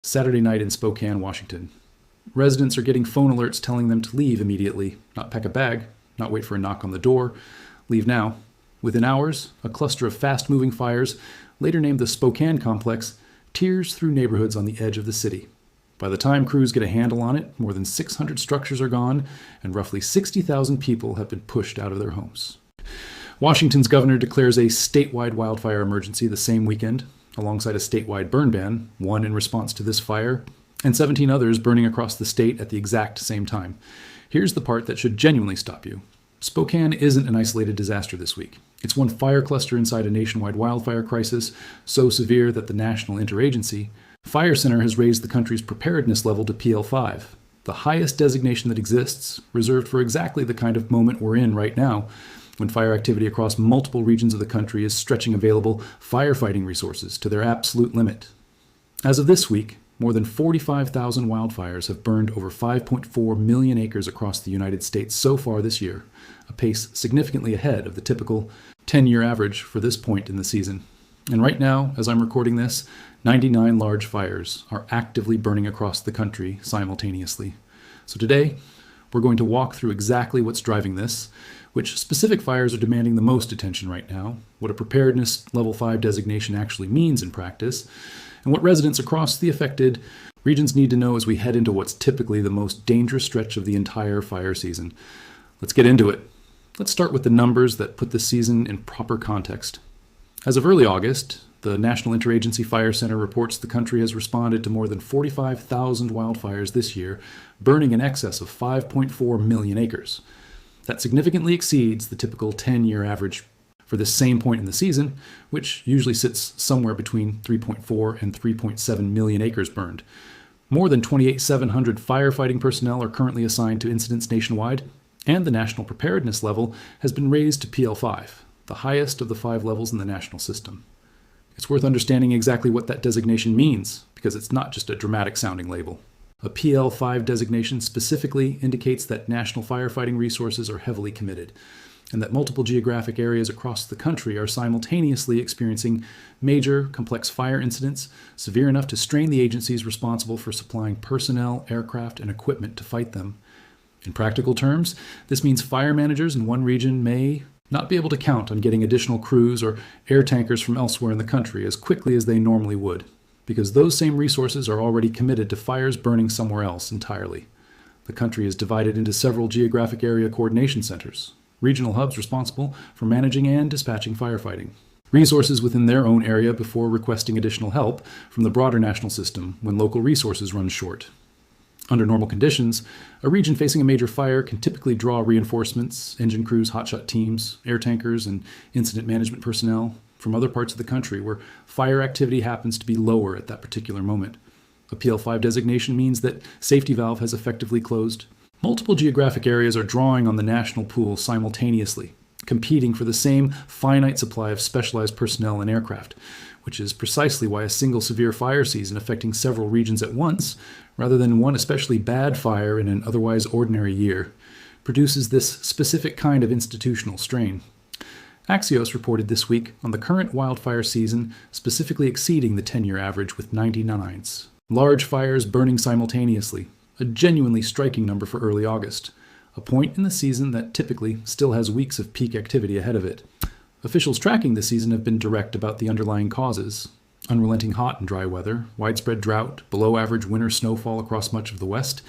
Saturday night in Spokane, Washington. Residents are getting phone alerts telling them to leave immediately, not pack a bag, not wait for a knock on the door. Leave now. Within hours, a cluster of fast-moving fires, later named the Spokane Complex, tears through neighborhoods on the edge of the city. By the time crews get a handle on it, more than 600 structures are gone, and roughly 60,000 people have been pushed out of their homes. Washington's governor declares a statewide wildfire emergency the same weekend, alongside a statewide burn ban, one in response to this fire, and 17 others burning across the state at the exact same time. Here's the part that should genuinely stop you. Spokane isn't an isolated disaster this week. It's one fire cluster inside a nationwide wildfire crisis, so severe that the National Interagency Fire Center has raised the country's preparedness level to PL5, the highest designation that exists, reserved for exactly the kind of moment we're in right now, when fire activity across multiple regions of the country is stretching available firefighting resources to their absolute limit. As of this week, more than 45,000 wildfires have burned over 5.4 million acres across the United States so far this year, a pace significantly ahead of the typical 10-year average for this point in the season. And right now, as I'm recording this, 99 large fires are actively burning across the country simultaneously. So today, we're going to walk through exactly what's driving this, which specific fires are demanding the most attention right now, what a preparedness level 5 designation actually means in practice, and what residents across the affected regions need to know as we head into what's typically the most dangerous stretch of the entire fire season. Let's get into it. Let's start with the numbers that put this season in proper context. As of early August, the National Interagency Fire Center reports the country has responded to more than 45,000 wildfires this year, burning in excess of 5.4 million acres. That significantly exceeds the typical 10-year average for this same point in the season, which usually sits somewhere between 3.4 and 3.7 million acres burned. More than 28,700 firefighting personnel are currently assigned to incidents nationwide, and the national preparedness level has been raised to PL5, the highest of the 5 levels in the national system. It's worth understanding exactly what that designation means, because it's not just a dramatic-sounding label. A PL5 designation specifically indicates that national firefighting resources are heavily committed, and that multiple geographic areas across the country are simultaneously experiencing major, complex fire incidents, severe enough to strain the agencies responsible for supplying personnel, aircraft, and equipment to fight them. In practical terms, this means fire managers in one region may not be able to count on getting additional crews or air tankers from elsewhere in the country as quickly as they normally would, because those same resources are already committed to fires burning somewhere else entirely. The country is divided into several geographic area coordination centers, regional hubs responsible for managing and dispatching firefighting. Resources within their own area before requesting additional help from the broader national system when local resources run short. Under normal conditions, a region facing a major fire can typically draw reinforcements, engine crews, hotshot teams, air tankers, and incident management personnel from other parts of the country where fire activity happens to be lower at that particular moment. A PL5 designation means that safety valve has effectively closed. Multiple geographic areas are drawing on the national pool simultaneously, competing for the same finite supply of specialized personnel and aircraft, which is precisely why a single severe fire season affecting several regions at once, rather than one especially bad fire in an otherwise ordinary year, produces this specific kind of institutional strain. Axios reported this week on the current wildfire season specifically exceeding the 10-year average with 99s. Large fires burning simultaneously, a genuinely striking number for early August, a point in the season that typically still has weeks of peak activity ahead of it. Officials tracking the season have been direct about the underlying causes: unrelenting hot and dry weather, widespread drought, below-average winter snowfall across much of the West,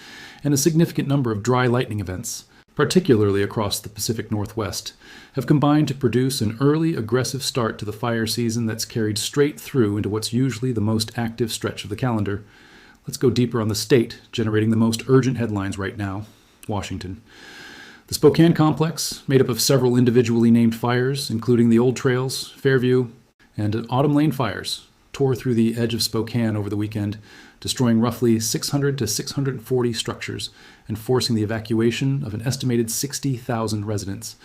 and a significant number of dry lightning events, particularly across the Pacific Northwest, have combined to produce an early, aggressive start to the fire season that's carried straight through into what's usually the most active stretch of the calendar. Let's go deeper on the state, generating the most urgent headlines right now: Washington. The Spokane complex, made up of several individually named fires, including the Old Trails, Fairview, and Autumn Lane fires, tore through the edge of Spokane over the weekend, destroying roughly 600 to 640 structures and forcing the evacuation of an estimated 60,000 residents.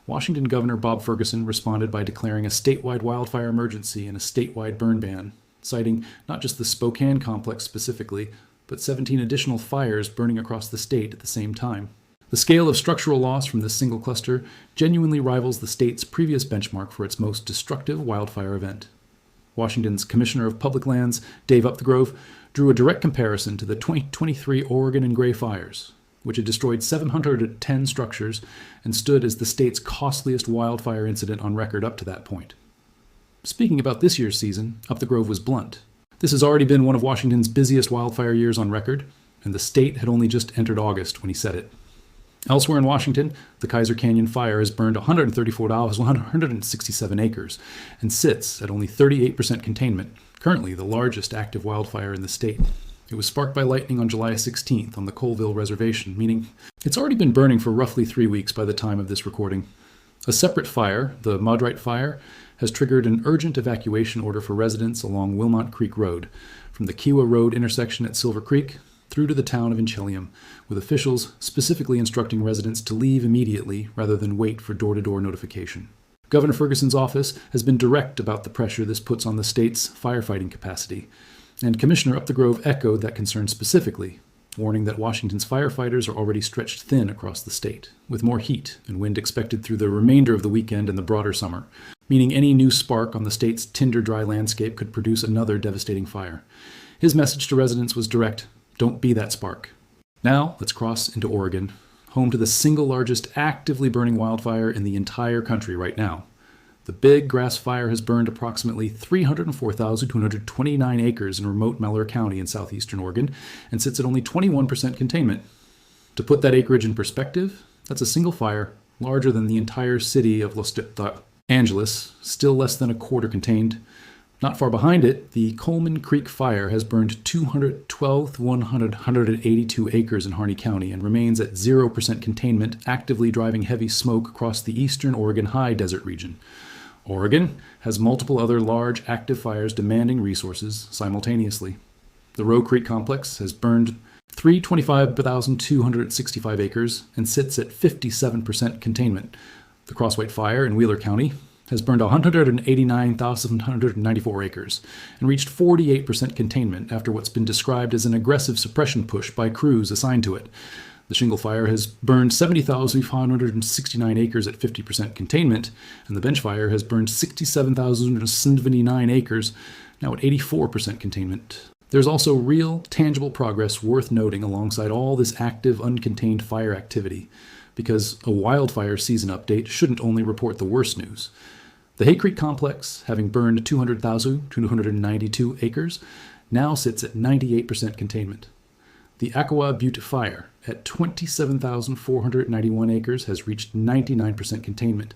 Washington Governor Bob Ferguson responded by declaring a statewide wildfire emergency and a statewide burn ban, citing not just the Spokane complex specifically, but 17 additional fires burning across the state at the same time. The scale of structural loss from this single cluster genuinely rivals the state's previous benchmark for its most destructive wildfire event. Washington's Commissioner of Public Lands, Dave Upthegrove, drew a direct comparison to the 2023 Oregon and Gray fires, which had destroyed 710 structures and stood as the state's costliest wildfire incident on record up to that point. Speaking about this year's season, Upthegrove was blunt. This has already been one of Washington's busiest wildfire years on record, and the state had only just entered August when he said it. Elsewhere in Washington, the Kaiser Canyon fire has burned 137 acres and sits at only 38% containment, currently the largest active wildfire in the state. It was sparked by lightning on July 16th on the Colville Reservation, meaning it's already been burning for roughly 3 weeks by the time of this recording. A separate fire, the Maudrite Fire, has triggered an urgent evacuation order for residents along Wilmot Creek Road, from the Kiowa Road intersection at Silver Creek through to the town of Inchelium, with officials specifically instructing residents to leave immediately rather than wait for door-to-door notification. Governor Ferguson's office has been direct about the pressure this puts on the state's firefighting capacity, and Commissioner Upthegrove echoed that concern specifically, warning that Washington's firefighters are already stretched thin across the state, with more heat and wind expected through the remainder of the weekend and the broader summer, meaning any new spark on the state's tinder-dry landscape could produce another devastating fire. His message to residents was direct: don't be that spark. Now, let's cross into Oregon, home to the single largest actively burning wildfire in the entire country right now. The Big Grass Fire has burned approximately 304,229 acres in remote Malheur County in southeastern Oregon and sits at only 21% containment. To put that acreage in perspective, that's a single fire larger than the entire city of Los Angeles, still less than a quarter contained. Not far behind it, the Coleman Creek Fire has burned 212,182 acres in Harney County and remains at 0% containment, actively driving heavy smoke across the eastern Oregon high desert region. Oregon has multiple other large active fires demanding resources simultaneously. The Roe Creek Complex has burned 325,265 acres and sits at 57% containment. The Crosswhite Fire in Wheeler County has burned 189,794 acres and reached 48% containment after what's been described as an aggressive suppression push by crews assigned to it. The Shingle Fire has burned 70,569 acres at 50% containment, and the Bench Fire has burned 67,079 acres, now at 84% containment. There's also real, tangible progress worth noting alongside all this active, uncontained fire activity, because a wildfire season update shouldn't only report the worst news. The Hay Creek Complex, having burned 200,292 acres, now sits at 98% containment. The Aqua Butte Fire, at 27,491 acres, has reached 99% containment.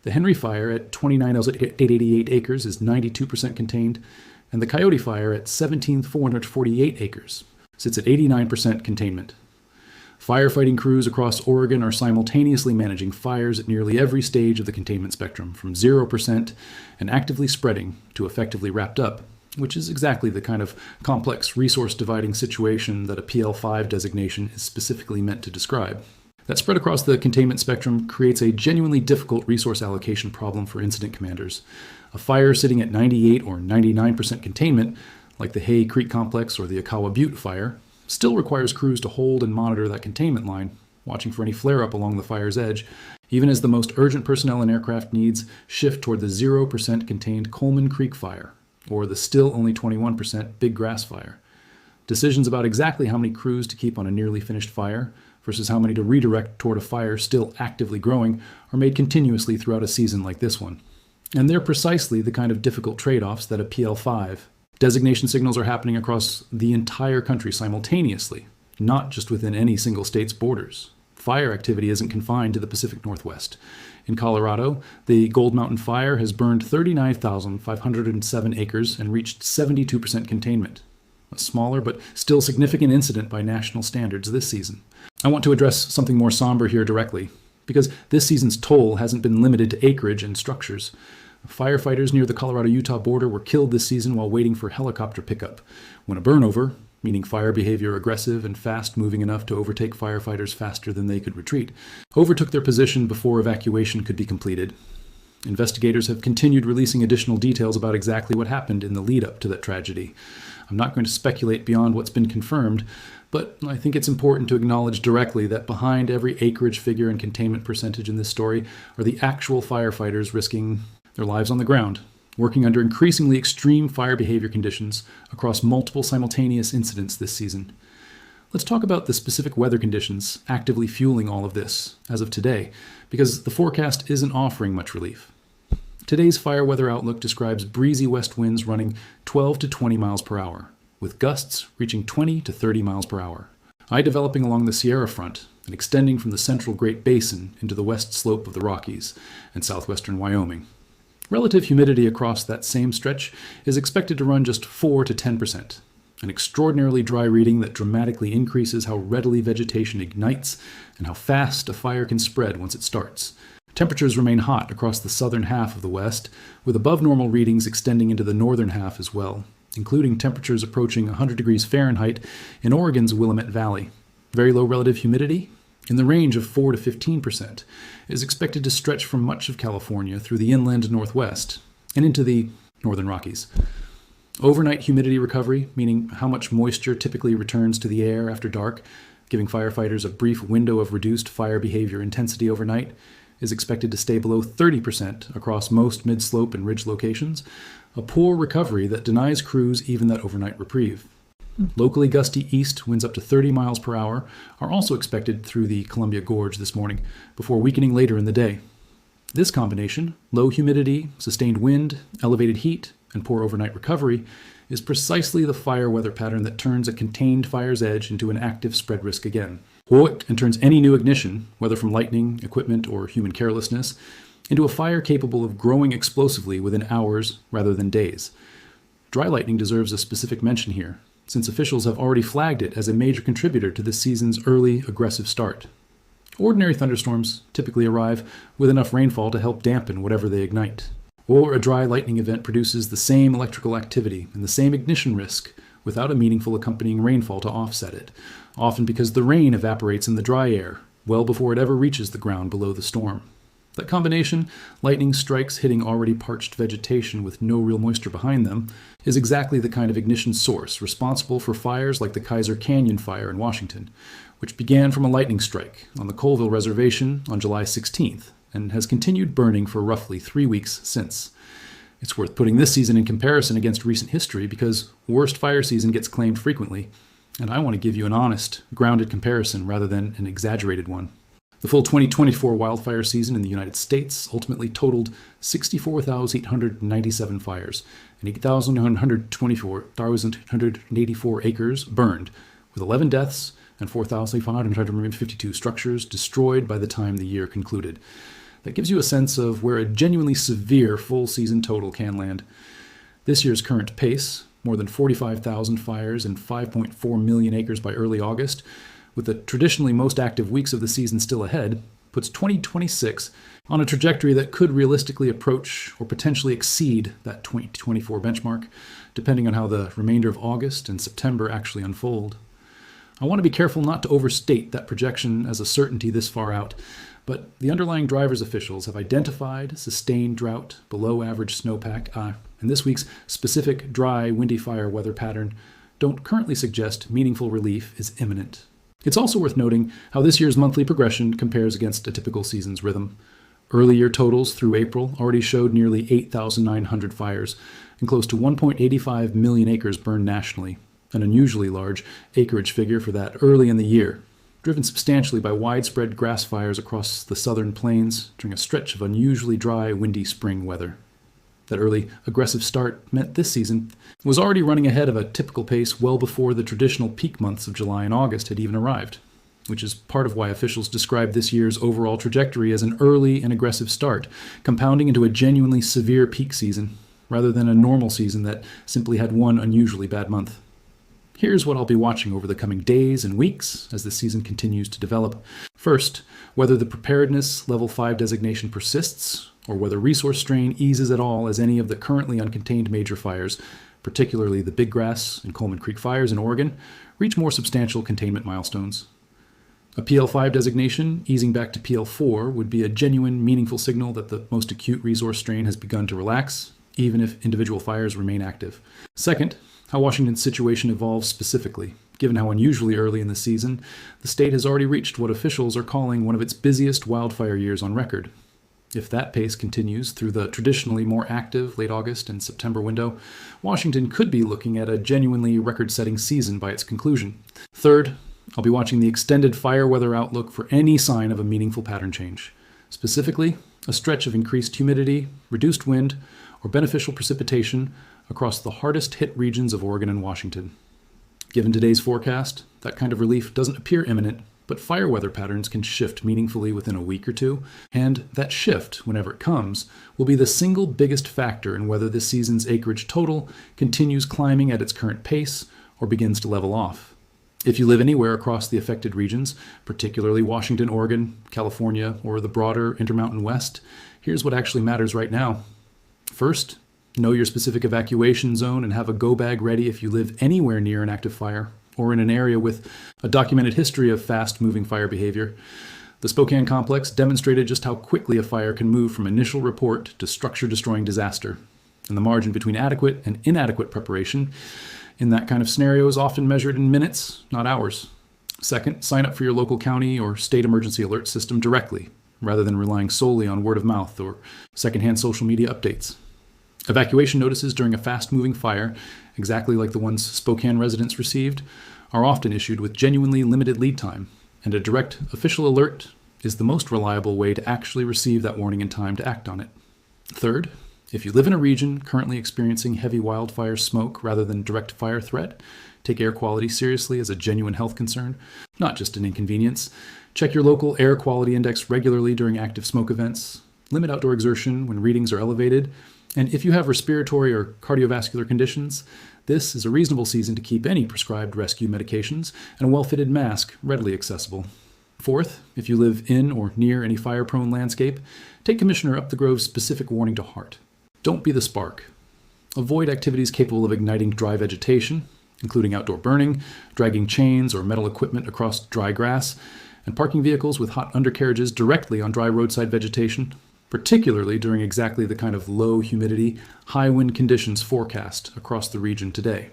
The Henry Fire, at 29,888 acres, is 92% contained, and the Coyote Fire, at 17,448 acres, sits at 89% containment. Firefighting crews across Oregon are simultaneously managing fires at nearly every stage of the containment spectrum, from 0% and actively spreading to effectively wrapped up, which is exactly the kind of complex resource-dividing situation that a PL5 designation is specifically meant to describe. That spread across the containment spectrum creates a genuinely difficult resource allocation problem for incident commanders. A fire sitting at 98 or 99% containment, like the Hay Creek Complex or the Akawa Butte Fire, still requires crews to hold and monitor that containment line, watching for any flare-up along the fire's edge, even as the most urgent personnel and aircraft needs shift toward the 0% contained Coleman Creek Fire, or the still only 21% Big Grass Fire. Decisions about exactly how many crews to keep on a nearly finished fire versus how many to redirect toward a fire still actively growing are made continuously throughout a season like this one. And they're precisely the kind of difficult trade-offs that a PL5. Designation signals are happening across the entire country simultaneously, not just within any single state's borders. Fire activity isn't confined to the Pacific Northwest. In Colorado, the Gold Mountain Fire has burned 39,507 acres and reached 72% containment. A smaller but still significant incident by national standards this season. I want to address something more somber here directly, because this season's toll hasn't been limited to acreage and structures. Firefighters near the Colorado-Utah border were killed this season while waiting for helicopter pickup, when a burnover, meaning fire behavior aggressive and fast-moving enough to overtake firefighters faster than they could retreat, overtook their position before evacuation could be completed. Investigators have continued releasing additional details about exactly what happened in the lead-up to that tragedy. I'm not going to speculate beyond what's been confirmed, but I think it's important to acknowledge directly that behind every acreage figure and containment percentage in this story are the actual firefighters risking their lives on the ground, working under increasingly extreme fire behavior conditions across multiple simultaneous incidents this season. Let's talk about the specific weather conditions actively fueling all of this as of today, because the forecast isn't offering much relief. Today's fire weather outlook describes breezy west winds running 12 to 20 miles per hour, with gusts reaching 20 to 30 miles per hour. Developing along the Sierra front and extending from the central Great Basin into the west slope of the Rockies and southwestern Wyoming. Relative humidity across that same stretch is expected to run just 4 to 10%, an extraordinarily dry reading that dramatically increases how readily vegetation ignites and how fast a fire can spread once it starts. Temperatures remain hot across the southern half of the West, with above normal readings extending into the northern half as well, including temperatures approaching 100 degrees Fahrenheit in Oregon's Willamette Valley. Very low relative humidity, in the range of 4 to 15%, is expected to stretch from much of California through the inland northwest and into the northern Rockies. Overnight humidity recovery, meaning how much moisture typically returns to the air after dark, giving firefighters a brief window of reduced fire behavior intensity overnight, is expected to stay below 30% across most mid-slope and ridge locations, a poor recovery that denies crews even that overnight reprieve. Locally gusty east winds up to 30 miles per hour are also expected through the Columbia Gorge this morning, before weakening later in the day. This combination, low humidity, sustained wind, elevated heat, and poor overnight recovery, is precisely the fire weather pattern that turns a contained fire's edge into an active spread risk again, and turns any new ignition, whether from lightning, equipment, or human carelessness, into a fire capable of growing explosively within hours rather than days. Dry lightning deserves a specific mention here, since officials have already flagged it as a major contributor to this season's early, aggressive start. Ordinary thunderstorms typically arrive with enough rainfall to help dampen whatever they ignite. Or a dry lightning event produces the same electrical activity and the same ignition risk without a meaningful accompanying rainfall to offset it, often because the rain evaporates in the dry air well before it ever reaches the ground below the storm. That combination, lightning strikes hitting already parched vegetation with no real moisture behind them, is exactly the kind of ignition source responsible for fires like the Kaiser Canyon fire in Washington, which began from a lightning strike on the Colville Reservation on July 16th and has continued burning for roughly 3 weeks since. It's worth putting this season in comparison against recent history because worst fire season gets claimed frequently, and I want to give you an honest, grounded comparison rather than an exaggerated one. The full 2024 wildfire season in the United States ultimately totaled 64,897 fires and 8,184 acres burned, with 11 deaths and 4,552 structures destroyed by the time the year concluded. That gives you a sense of where a genuinely severe full season total can land. This year's current pace, more than 45,000 fires and 5.4 million acres by early August, with the traditionally most active weeks of the season still ahead, puts 2026 on a trajectory that could realistically approach or potentially exceed that 2024 benchmark, depending on how the remainder of August and September actually unfold. I want to be careful not to overstate that projection as a certainty this far out, but the underlying drivers officials have identified sustained drought, below average snowpack, and this week's specific dry, windy fire weather pattern don't currently suggest meaningful relief is imminent. It's also worth noting how this year's monthly progression compares against a typical season's rhythm. Early year totals through April already showed nearly 8,900 fires and close to 1.85 million acres burned nationally, an unusually large acreage figure for that early in the year, driven substantially by widespread grass fires across the southern plains during a stretch of unusually dry, windy spring weather. That early, aggressive start meant this season was already running ahead of a typical pace well before the traditional peak months of July and August had even arrived, which is part of why officials describe this year's overall trajectory as an early and aggressive start, compounding into a genuinely severe peak season, rather than a normal season that simply had one unusually bad month. Here's what I'll be watching over the coming days and weeks as the season continues to develop. First, whether the preparedness level 5 designation persists, or whether resource strain eases at all as any of the currently uncontained major fires, particularly the Big Grass and Coleman Creek fires in Oregon, reach more substantial containment milestones. A PL5 designation easing back to PL4 would be a genuine, meaningful signal that the most acute resource strain has begun to relax, even if individual fires remain active. Second, how Washington's situation evolves specifically. Given how unusually early in the season, the state has already reached what officials are calling one of its busiest wildfire years on record. If that pace continues through the traditionally more active late August and September window, Washington could be looking at a genuinely record-setting season by its conclusion. Third, I'll be watching the extended fire weather outlook for any sign of a meaningful pattern change. Specifically, a stretch of increased humidity, reduced wind, or beneficial precipitation across the hardest hit regions of Oregon and Washington. Given today's forecast, that kind of relief doesn't appear imminent, but fire weather patterns can shift meaningfully within a week or two, and that shift, whenever it comes, will be the single biggest factor in whether this season's acreage total continues climbing at its current pace or begins to level off. If you live anywhere across the affected regions, particularly Washington, Oregon, California, or the broader Intermountain West, here's what actually matters right now. First, know your specific evacuation zone and have a go bag ready if you live anywhere near an active fire or in an area with a documented history of fast-moving fire behavior. The Spokane complex demonstrated just how quickly a fire can move from initial report to structure-destroying disaster. And the margin between adequate and inadequate preparation in that kind of scenario is often measured in minutes, not hours. Second, sign up for your local county or state emergency alert system directly, rather than relying solely on word of mouth or secondhand social media updates. Evacuation notices during a fast-moving fire, exactly like the ones Spokane residents received, are often issued with genuinely limited lead time, and a direct official alert is the most reliable way to actually receive that warning in time to act on it. Third, if you live in a region currently experiencing heavy wildfire smoke rather than direct fire threat, take air quality seriously as a genuine health concern, not just an inconvenience. Check your local air quality index regularly during active smoke events, limit outdoor exertion when readings are elevated, and if you have respiratory or cardiovascular conditions, this is a reasonable season to keep any prescribed rescue medications and a well-fitted mask readily accessible. Fourth, if you live in or near any fire-prone landscape, take Commissioner Up the Grove's specific warning to heart. Don't be the spark. Avoid activities capable of igniting dry vegetation, including outdoor burning, dragging chains or metal equipment across dry grass, and parking vehicles with hot undercarriages directly on dry roadside vegetation, particularly during exactly the kind of low humidity, high wind conditions forecast across the region today.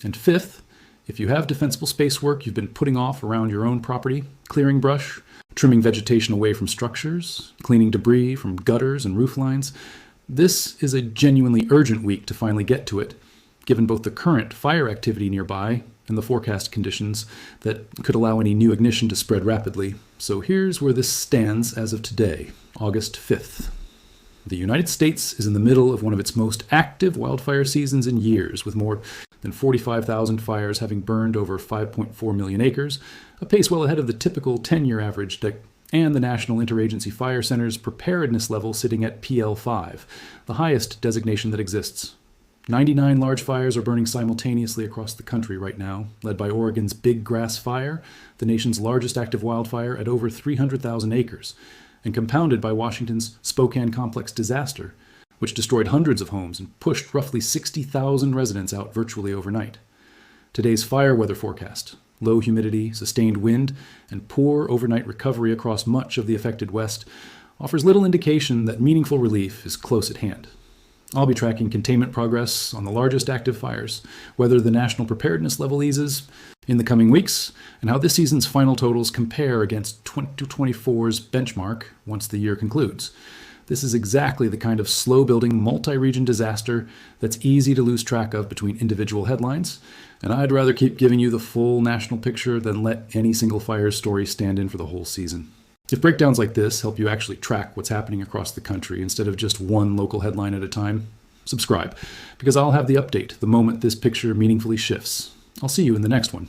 And fifth, if you have defensible space work you've been putting off around your own property, clearing brush, trimming vegetation away from structures, cleaning debris from gutters and roof lines, this is a genuinely urgent week to finally get to it, given both the current fire activity nearby and the forecast conditions that could allow any new ignition to spread rapidly. So here's where this stands as of today, August 5th. The United States is in the middle of one of its most active wildfire seasons in years, with more than 45,000 fires having burned over 5.4 million acres, a pace well ahead of the typical 10-year average, and the National Interagency Fire Center's preparedness level sitting at PL5, the highest designation that exists. 99 large fires are burning simultaneously across the country right now, led by Oregon's Big Grass Fire, the nation's largest active wildfire at over 300,000 acres, and compounded by Washington's Spokane complex disaster, which destroyed hundreds of homes and pushed roughly 60,000 residents out virtually overnight. Today's fire weather forecast, low humidity, sustained wind, and poor overnight recovery across much of the affected West, offers little indication that meaningful relief is close at hand. I'll be tracking containment progress on the largest active fires, whether the national preparedness level eases in the coming weeks, and how this season's final totals compare against 2024's benchmark once the year concludes. This is exactly the kind of slow-building, multi-region disaster that's easy to lose track of between individual headlines, and I'd rather keep giving you the full national picture than let any single fire story stand in for the whole season. If breakdowns like this help you actually track what's happening across the country instead of just one local headline at a time, subscribe, because I'll have the update the moment this picture meaningfully shifts. I'll see you in the next one.